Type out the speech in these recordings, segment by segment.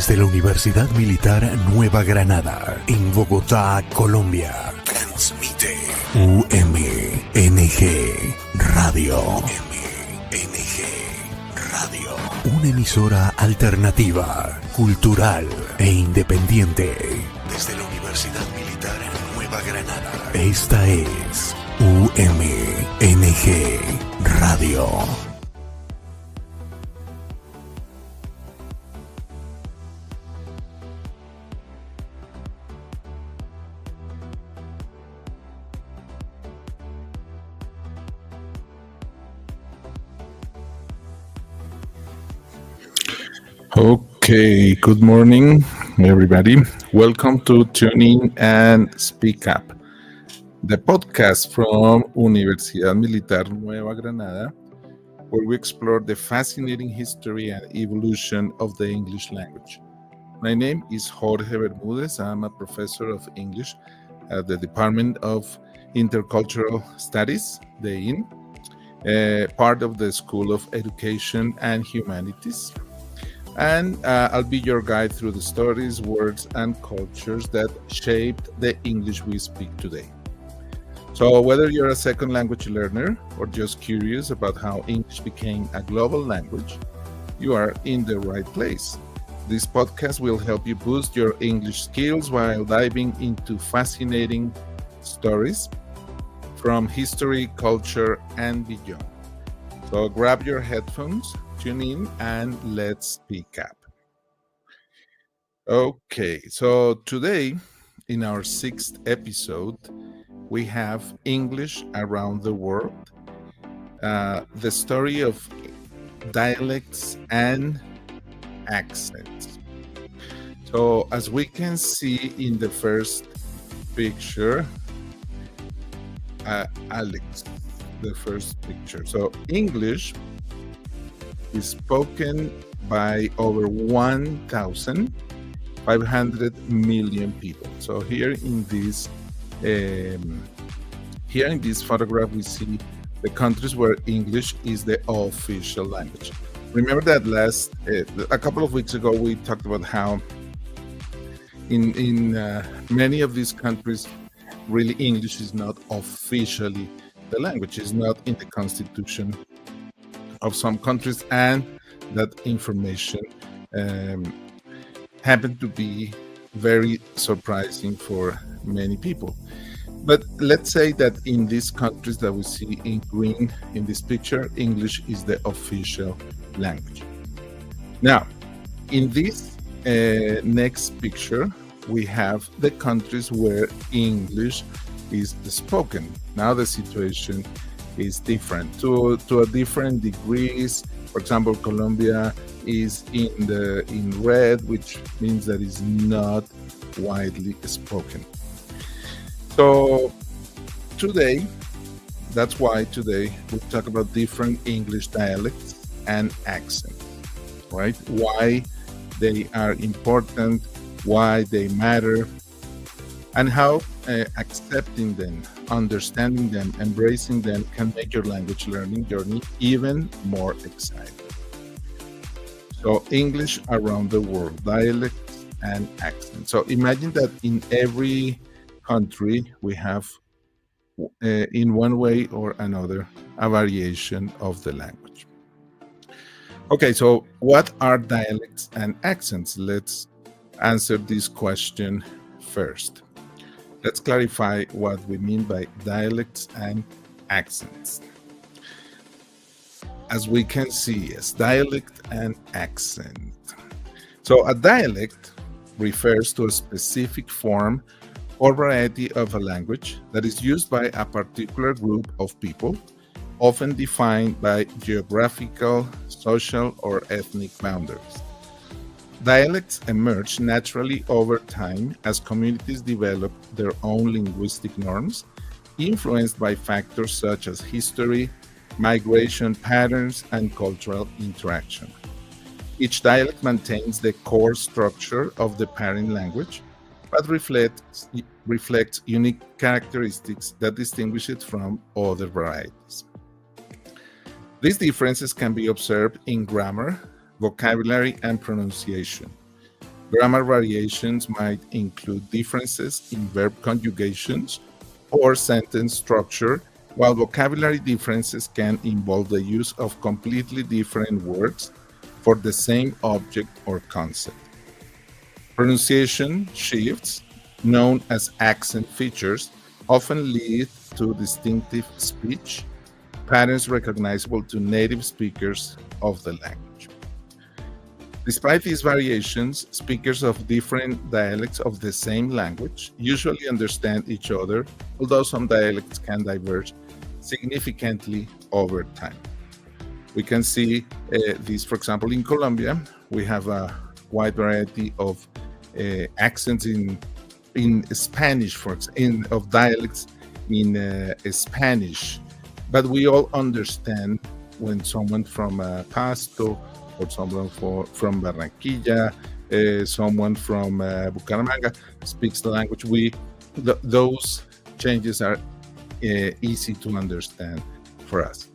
Desde la Universidad Militar Nueva Granada, en Bogotá, Colombia, transmite UMNG Radio. UMNG Radio. Una emisora alternativa, cultural e independiente. Desde la Universidad Militar Nueva Granada. Esta es UMNG Radio. Okay, good morning, everybody. Welcome to Tune In and Speak Up, the podcast from Universidad Militar Nueva Granada, where we explore the fascinating history and evolution of the English language. My name is Jorge Bermúdez. I'm a professor of English at the Department of Intercultural Studies, the IN, part of the School of Education and Humanities. And I'll be your guide through the stories, words, and cultures that shaped the English we speak today. So whether you're a second language learner or just curious about how English became a global language, you are in the right place. This podcast will help you boost your English skills while diving into fascinating stories from history, culture, and beyond. So grab your headphones, tune in, and let's speak up. Okay, so today, in our 6th episode, we have English Around the World, the story of dialects and accents. So as we can see in the first picture, Alex, the first picture. So English is spoken by over 1,500 million people. So here in this photograph, we see the countries where English is the official language. Remember that a couple of weeks ago, we talked about how in many of these countries, really English is not officially the language, is not in the constitution of some countries, and that information happened to be very surprising for many people. But let's say that in these countries that we see in green in this picture, English is the official language. Now, in this next picture, we have the countries where English is spoken. Now the situation is different to a different degrees. For example, Colombia is in red, which means that it's not widely spoken. So that's why today we talk about different English dialects and accents, right? Why they are important, why they matter, and how accepting them, understanding them, embracing them can make your language learning journey even more exciting. So English Around the World, dialects and accents. So imagine that in every country we have, in one way or another, a variation of the language. Okay, so what are dialects and accents? Let's answer this question first. Let's clarify what we mean by dialects and accents. As we can see, yes, dialect and accent. So a dialect refers to a specific form or variety of a language that is used by a particular group of people, often defined by geographical, social, or ethnic boundaries. Dialects emerge naturally over time as communities develop their own linguistic norms, influenced by factors such as history, migration patterns, and cultural interaction. Each dialect maintains the core structure of the parent language, but reflects unique characteristics that distinguish it from other varieties. These differences can be observed in grammar, vocabulary, and pronunciation. Grammar variations might include differences in verb conjugations or sentence structure, while vocabulary differences can involve the use of completely different words for the same object or concept. Pronunciation shifts, known as accent features, often lead to distinctive speech patterns recognizable to native speakers of the language. Despite these variations, speakers of different dialects of the same language usually understand each other, although some dialects can diverge significantly over time. We can see this, for example, in Colombia. We have a wide variety of accents in Spanish, of dialects in Spanish, but we all understand when someone from Pasto or someone from Barranquilla, someone from Bucaramanga speaks the language. Those changes are easy to understand for us.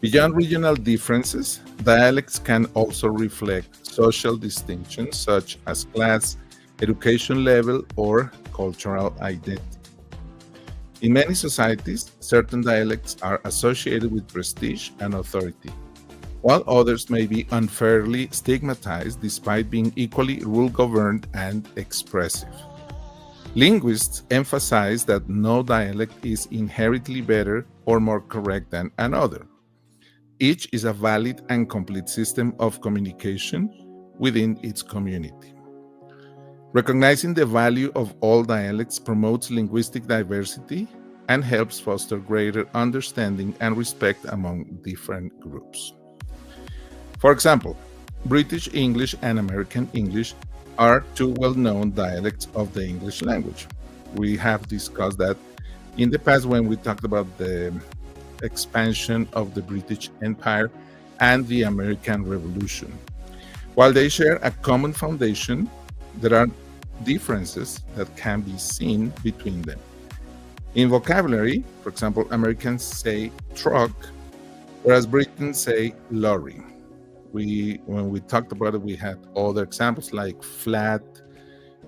Beyond regional differences, dialects can also reflect social distinctions such as class, education level, or cultural identity. In many societies, certain dialects are associated with prestige and authority, while others may be unfairly stigmatized despite being equally rule-governed and expressive. Linguists emphasize that no dialect is inherently better or more correct than another. Each is a valid and complete system of communication within its community. Recognizing the value of all dialects promotes linguistic diversity and helps foster greater understanding and respect among different groups. For example, British English and American English are two well-known dialects of the English language. We have discussed that in the past when we talked about the expansion of the British Empire and the American Revolution. While they share a common foundation, there are differences that can be seen between them. In vocabulary, for example, Americans say truck, whereas Britons say lorry. When we talked about it, we had other examples like flat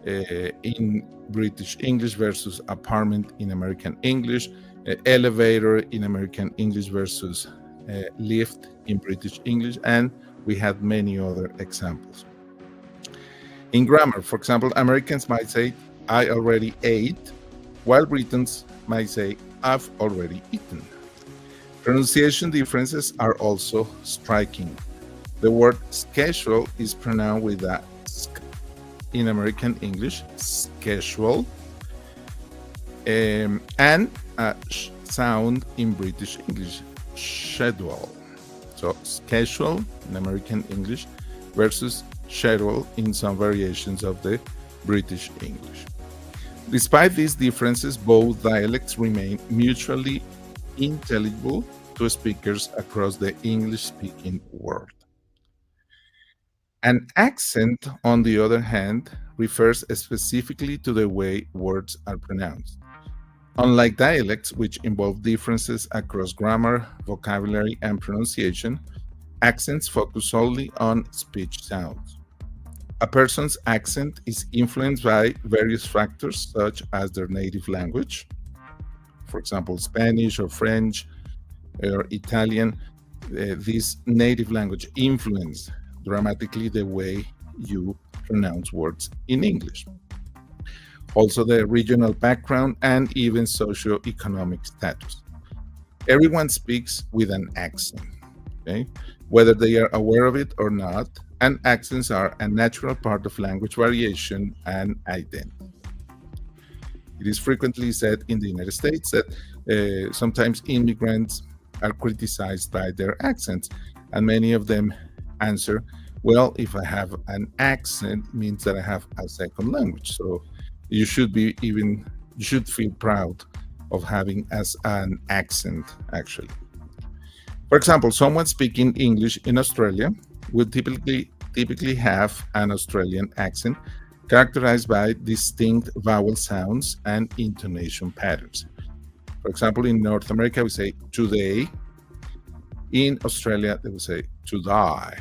in British English versus apartment in American English, elevator in American English versus lift in British English, and we had many other examples. In grammar, for example, Americans might say, I already ate, while Britons might say, I've already eaten. Pronunciation differences are also striking. The word schedule is pronounced with a sk in American English, schedule, and a sh sound in British English, schedule. So schedule in American English versus schedule in some variations of the British English. Despite these differences, both dialects remain mutually intelligible to speakers across the English-speaking world. An accent, on the other hand, refers specifically to the way words are pronounced. Unlike dialects, which involve differences across grammar, vocabulary, and pronunciation, accents focus solely on speech sounds. A person's accent is influenced by various factors such as their native language, for example, Spanish or French or Italian. This native language influence dramatically the way you pronounce words in English. Also, the regional background and even socioeconomic status. Everyone speaks with an accent, okay? Whether they are aware of it or not, and accents are a natural part of language variation and identity. It is frequently said in the United States that sometimes immigrants are criticized by their accents, and many of them answer, well, if I have an accent, it means that I have a second language. So you should feel proud of having as an accent, actually. For example, someone speaking English in Australia will typically have an Australian accent characterized by distinct vowel sounds and intonation patterns. For example, in North America, we say today. In Australia, they will say to die.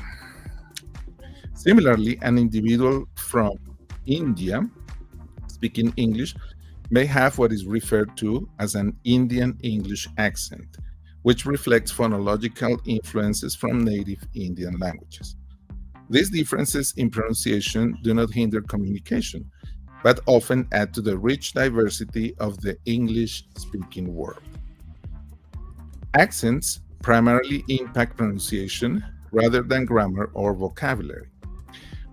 Similarly, an individual from India speaking English may have what is referred to as an Indian English accent, which reflects phonological influences from native Indian languages. These differences in pronunciation do not hinder communication, but often add to the rich diversity of the English-speaking world. Accents primarily impact pronunciation rather than grammar or vocabulary.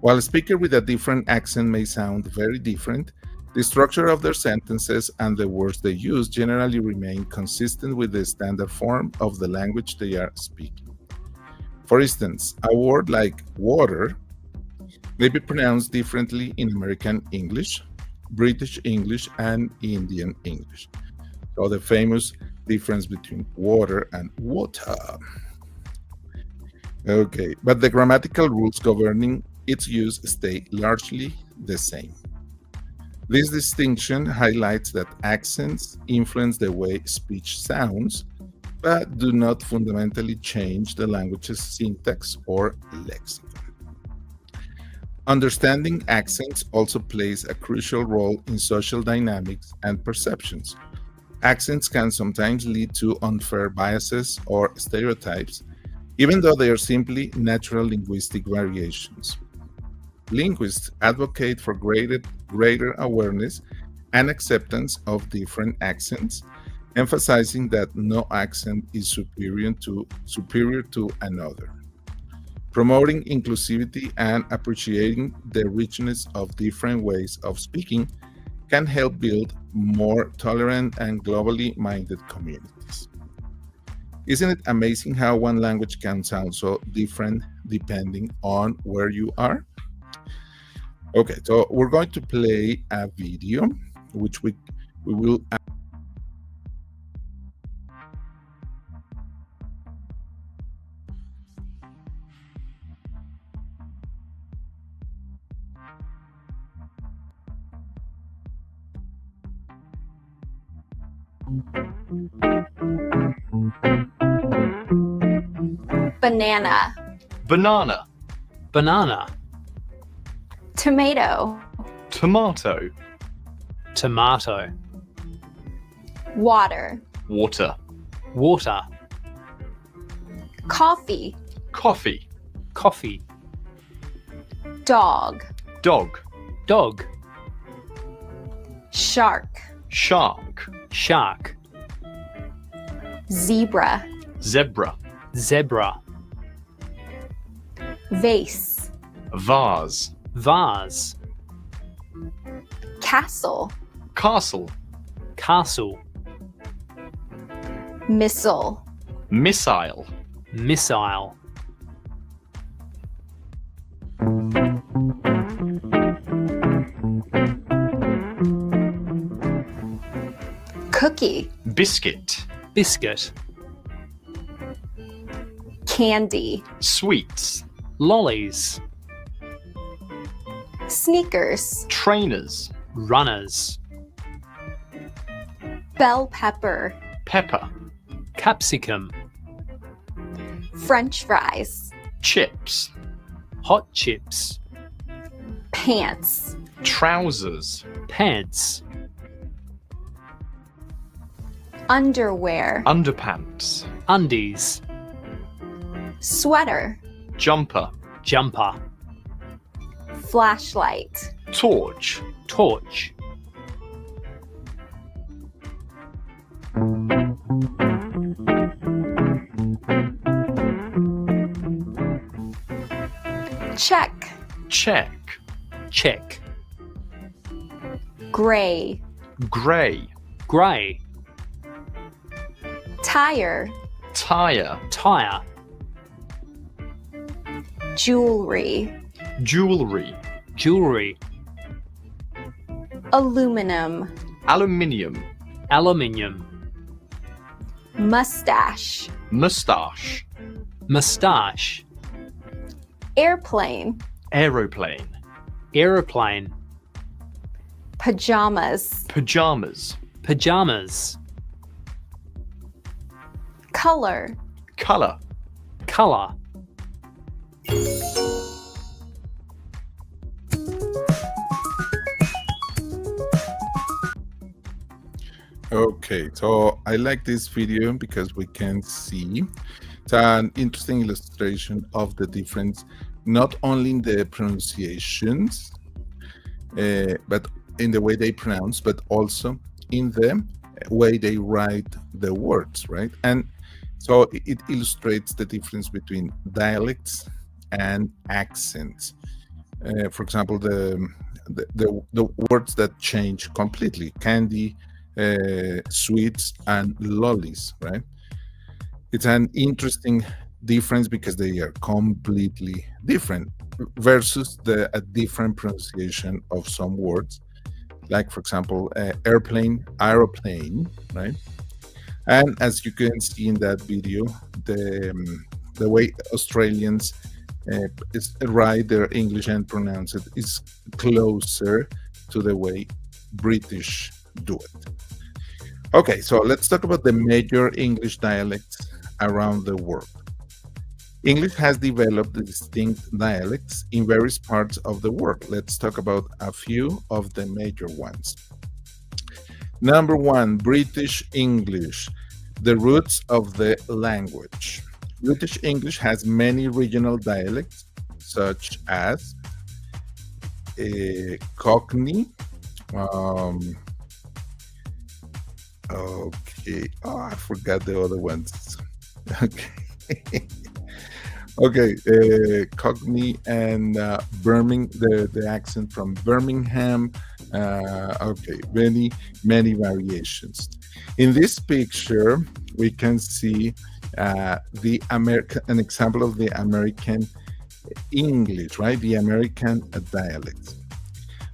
While a speaker with a different accent may sound very different, the structure of their sentences and the words they use generally remain consistent with the standard form of the language they are speaking. For instance, a word like water may be pronounced differently in American English, British English, and Indian English. So the famous difference between water and water. Okay, but the grammatical rules governing its use stay largely the same. This distinction highlights that accents influence the way speech sounds, but do not fundamentally change the language's syntax or lexicon. Understanding accents also plays a crucial role in social dynamics and perceptions. Accents can sometimes lead to unfair biases or stereotypes, even though they are simply natural linguistic variations. Linguists advocate for greater awareness and acceptance of different accents, emphasizing that no accent is superior to another. Promoting inclusivity and appreciating the richness of different ways of speaking can help build more tolerant and globally minded communities. Isn't it amazing how one language can sound so different depending on where you are? Okay, so we're going to play a video, which we will. Banana. Banana. Banana. Tomato. Tomato. Tomato. Water. Water. Water. Coffee. Coffee. Coffee. Dog. Dog. Dog. Shark. Shark. Shark. Zebra. Zebra. Zebra. Vase. Vase. Vase. Castle. Castle. Castle. Missile. Missile. Missile. Cookie. Biscuit. Biscuit. Candy. Sweets. Lollies. Sneakers. Trainers. Runners. Bell pepper. Pepper. Capsicum. French fries. Chips. Hot chips. Pants. Trousers. Pants. Underwear. Underpants. Undies. Sweater. Jumper. Jumper. Flashlight. Torch. Torch. Check. Check. Check. Gray. Gray. Grey. Tire. Tire. Tire. Jewelry. Jewelry. Jewelry. Aluminum. Aluminium. Aluminium. Mustache. Mustache. Moustache. Airplane. Aeroplane. Aeroplane. Pajamas. Pajamas. Pajamas. Color. Color. Colour. Okay, so I like this video because we can see it's an interesting illustration of the difference, not only in the pronunciations, but in the way they pronounce, but also in the way they write the words, right? And so it illustrates the difference between dialects and accents. For example, the words that change completely: candy, sweets, and lollies, right? It's an interesting difference because they are completely different versus a different pronunciation of some words, like, for example, airplane, aeroplane, right? And as you can see in that video, the way Australians write their English and pronounce it is closer to the way British do it. Okay, so let's talk about the major English dialects around the world. English has developed distinct dialects in various parts of the world. Let's talk about a few of the major ones. Number one, British English, the roots of the language. British English has many regional dialects, such as Cockney. I forgot the other ones. Okay. Okay, Cockney and Birmingham, the accent from Birmingham. Okay, many variations. In this picture, we can see an example of the American English, right? The American dialects.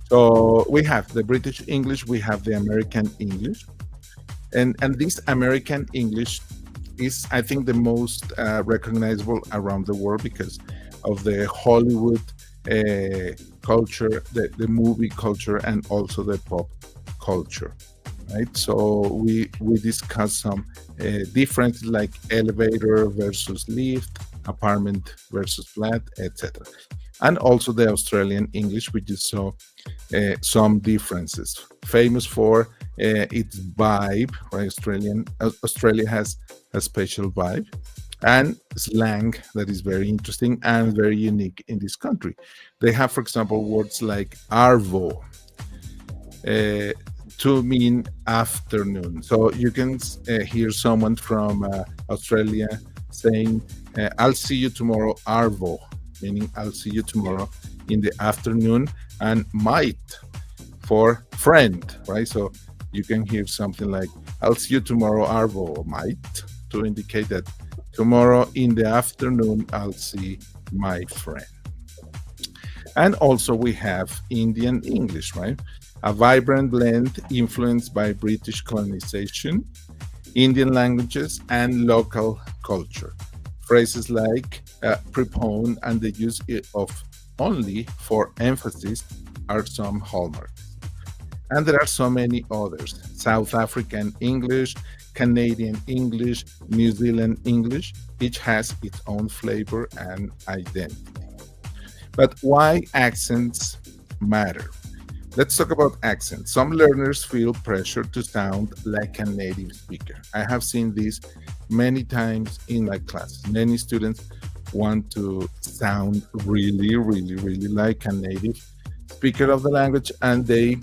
So we have the British English, we have the American English, and this American English is, I think, the most recognizable around the world because of the Hollywood culture, the movie culture, and also the pop culture, right? So we discuss some differences like elevator versus lift, apartment versus flat, etc. And also the Australian English, which is some differences. Famous for its vibe, right? Australia has a special vibe and slang that is very interesting and very unique in this country. They have, for example, words like arvo to mean afternoon. So you can hear someone from Australia saying, I'll see you tomorrow, arvo, meaning I'll see you tomorrow in the afternoon, and might for friend, right? So you can hear something like, I'll see you tomorrow, arvo, or might, to indicate that tomorrow in the afternoon, I'll see my friend. And also we have Indian English, right? A vibrant blend influenced by British colonization, Indian languages, and local culture. Phrases like prepone and the use of only for emphasis are some hallmarks. And there are so many others: South African English, Canadian English, New Zealand English. Each has its own flavor and identity. But why accents matter? Let's talk about accents. Some learners feel pressure to sound like a native speaker. I have seen this many times in my classes. Many students want to sound really like a native speaker of the language, and they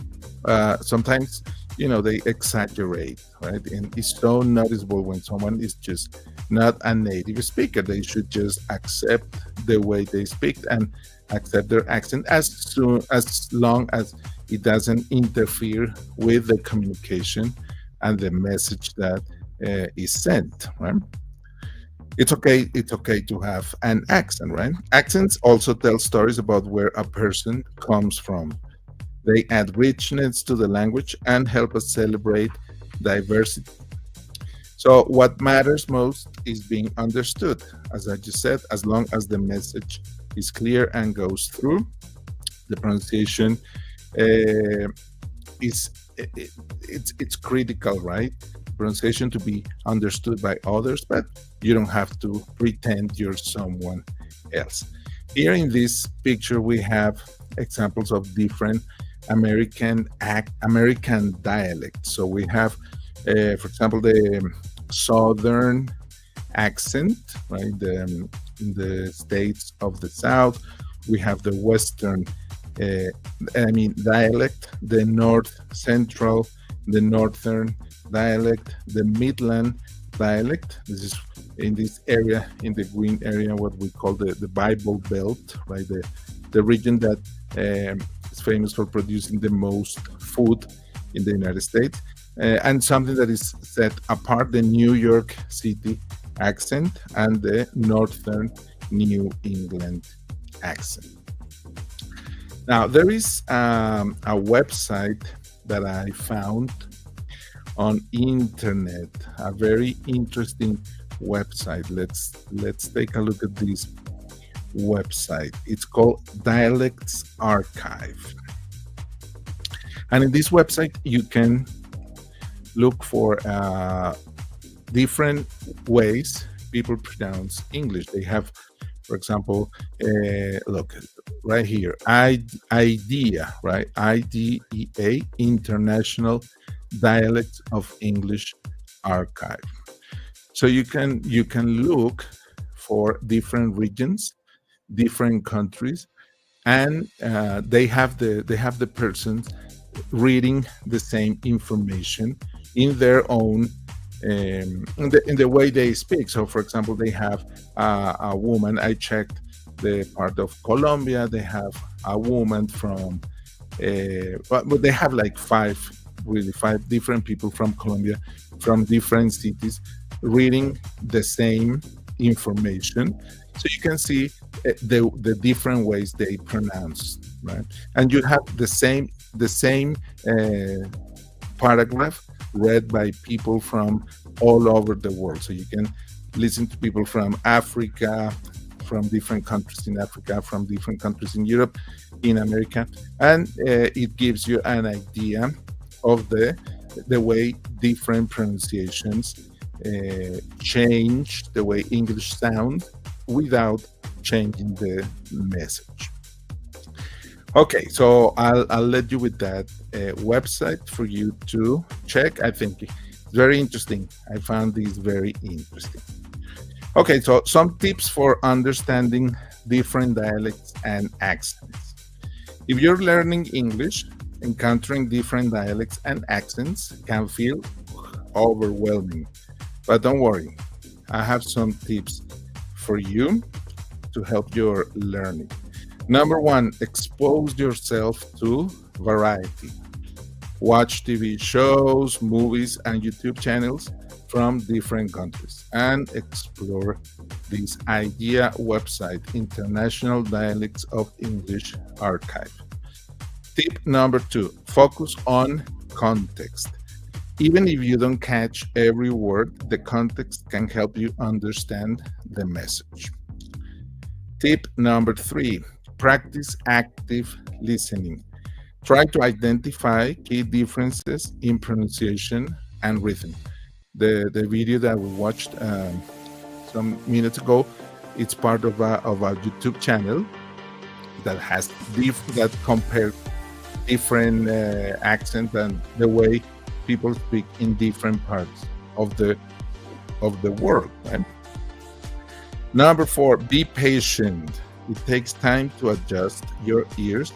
sometimes, they exaggerate, right? And it's so noticeable when someone is just not a native speaker. They should just accept the way they speak and accept their accent as long as it doesn't interfere with the communication and the message that is sent, right? It's okay to have an accent, right? Accents also tell stories about where a person comes from. They add richness to the language and help us celebrate diversity. So what matters most is being understood, as I just said. As long as the message is clear and goes through, the pronunciation it's critical, right? Pronunciation to be understood by others, but you don't have to pretend you're someone else. Here in this picture, we have examples of different American dialects. So we have For example, the southern accent, right? In the states of the south, we have the western, dialect, the north central, the northern dialect, the midland dialect. This is in this area, in the green area, what we call the Bible Belt, right? The region that is famous for producing the most food in the United States. And something that is set apart, the New York City accent and the northern New England accent. Now, there is a website that I found on internet, a very interesting website. Let's take a look at this website. It's called Dialects Archive. And in this website, you can look for different ways people pronounce English. They have, for example, look right here, IDEA, right? IDEA, International Dialects of English Archive. So you can look for different regions, different countries, and they have the persons reading the same information in their own in the way they speak. So, for example, they have a woman. I checked the part of Colombia. They have a woman from, but they have like five different people from Colombia, from different cities, reading the same information. So you can see the different ways they pronounce, right? And you have the same paragraph read by people from all over the world. So you can listen to people from Africa, from different countries in Africa, from different countries in Europe, in America, and it gives you an idea of the way different pronunciations change the way English sound without changing the message. Okay, so I'll let you with that website for you to check. I think it's very interesting. I found these very interesting. Okay, so some tips for understanding different dialects and accents. If you're learning English, encountering different dialects and accents can feel overwhelming. But don't worry, I have some tips for you to help your learning. Number one, expose yourself to variety. Watch TV shows, movies, and YouTube channels from different countries and explore this IDEA website, International Dialects of English Archive. Tip number two, focus on context. Even if you don't catch every word, the context can help you understand the message. Tip number three, practice active listening. Try to identify key differences in pronunciation and rhythm. The video that we watched some minutes ago, it's part of a YouTube channel that has that compare different accents and the way people speak in different parts of the world. Right? Number four, be patient. It takes time to adjust your ears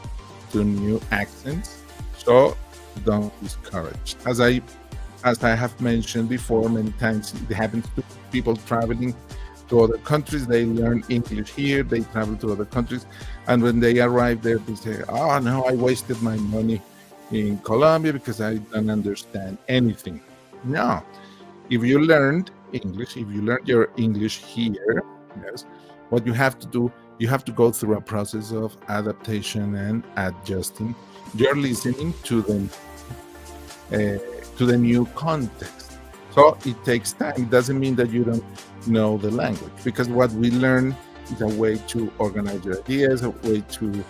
to new accents, so don't discourage. As I have mentioned before many times, it happens to people traveling to other countries. They learn English here, they travel to other countries, and when they arrive there, they say, "Oh no, I wasted my money in Colombia because I don't understand anything." No, if you learned English, if you learned your English here, yes, what you have to do, you have to go through a process of adaptation and adjusting your listening to the new context. So it takes time. It doesn't mean that you don't know the language, because what we learn is a way to organize your ideas, a way to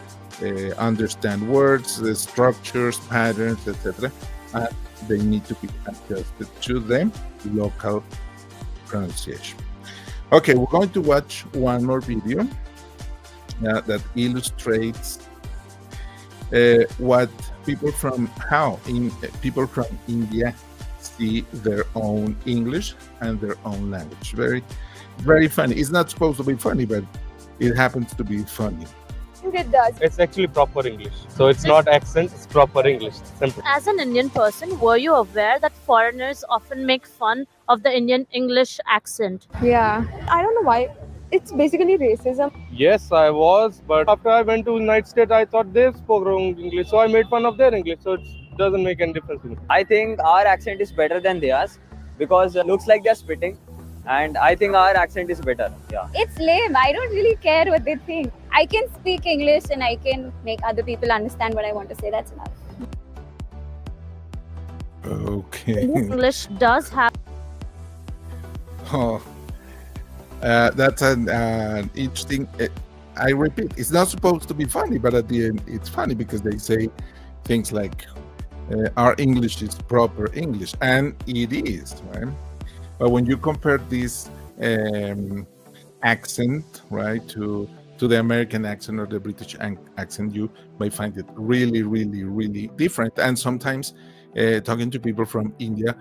understand words, the structures, patterns, etc. And they need to be adjusted to the local pronunciation. Okay, we're going to watch one more video that illustrates what people from India see their own English and their own language. Very, very funny. It's not supposed to be funny, but it happens to be funny. It does. It's actually proper English. So it's not accent, it's proper English. Simple. As an Indian person, were you aware that foreigners often make fun of the Indian English accent? Yeah. I don't know why. It's basically racism. Yes, I was, but after I went to United States, I thought they spoke wrong English, so I made fun of their English. So it doesn't make any difference to me. I think our accent is better than theirs because it looks like they're spitting, and I think our accent is better. Yeah. It's lame. I don't really care what they think. I can speak English and I can make other people understand what I want to say. That's enough. Okay. English does have Oh, that's an interesting. I repeat, it's not supposed to be funny, but at the end, it's funny because they say things like our English is proper English, and it is, right? But when you compare this accent, right, to the American accent or the British accent, you may find it really, really, really different. And sometimes talking to people from India,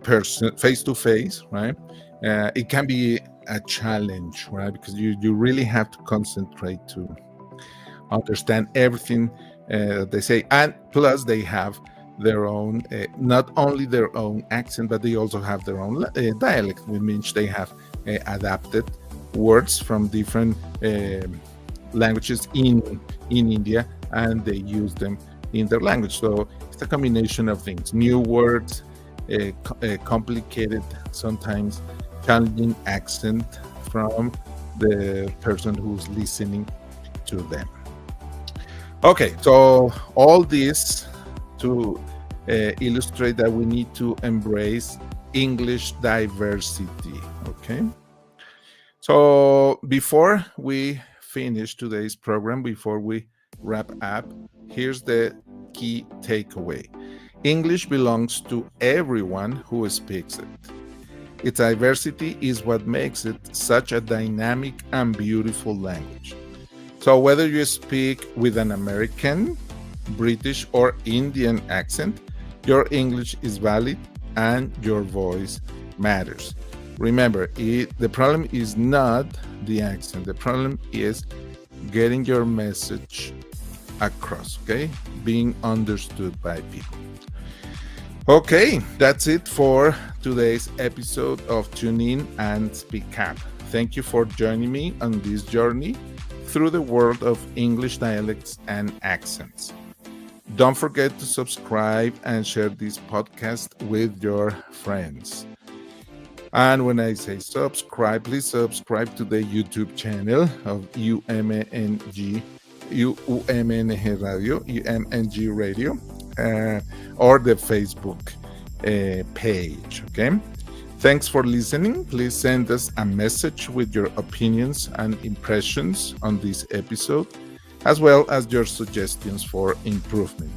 face to face, right, it can be a challenge, right? Because you really have to concentrate to understand everything they say, and plus they have their own, not only their own accent, but they also have their own dialect, which means they have adapted words from different languages in India, and they use them in their language. So it's a combination of things: new words, complicated, sometimes challenging accent from the person who's listening to them. Okay, so all this to illustrate that we need to embrace English diversity. Okay, so before we finish today's program, before we wrap up, here's the key takeaway. English belongs to everyone who speaks it. Its diversity is what makes it such a dynamic and beautiful language. So whether you speak with an American, British, or Indian accent, your English is valid and your voice matters. Remember, the problem is not the accent. The problem is getting your message across, okay? Being understood by people. Okay, that's it for today's episode of Tune In and Speak Up. Thank you for joining me on this journey through the world of English dialects and accents. Don't forget to subscribe and share this podcast with your friends. And when I say subscribe, please subscribe to the YouTube channel of UMNG Radio, or the Facebook page. Okay. Thanks for listening. Please send us a message with your opinions and impressions on this episode, as well as your suggestions for improvement.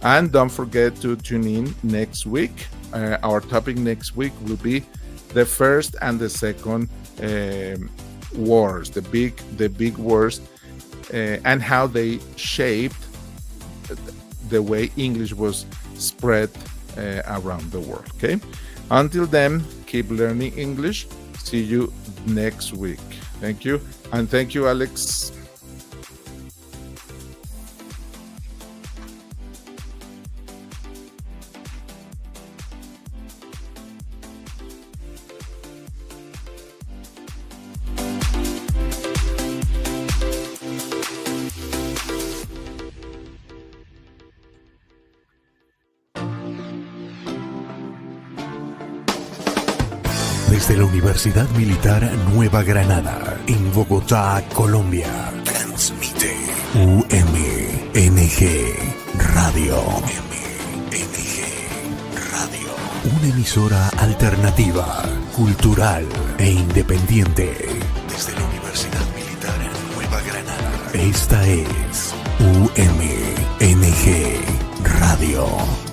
And don't forget to tune in next week. Our topic next week will be the first and the second wars, the big wars, and how they shaped the way English was spread around the world. Okay. Until then, keep learning English. See you next week. Thank you. And thank you, Alex. Desde la Universidad Militar Nueva Granada, en Bogotá, Colombia, transmite UMNG Radio. UMNG Radio. Una emisora alternativa, cultural e independiente. Desde la Universidad Militar Nueva Granada. Esta es UMNG Radio.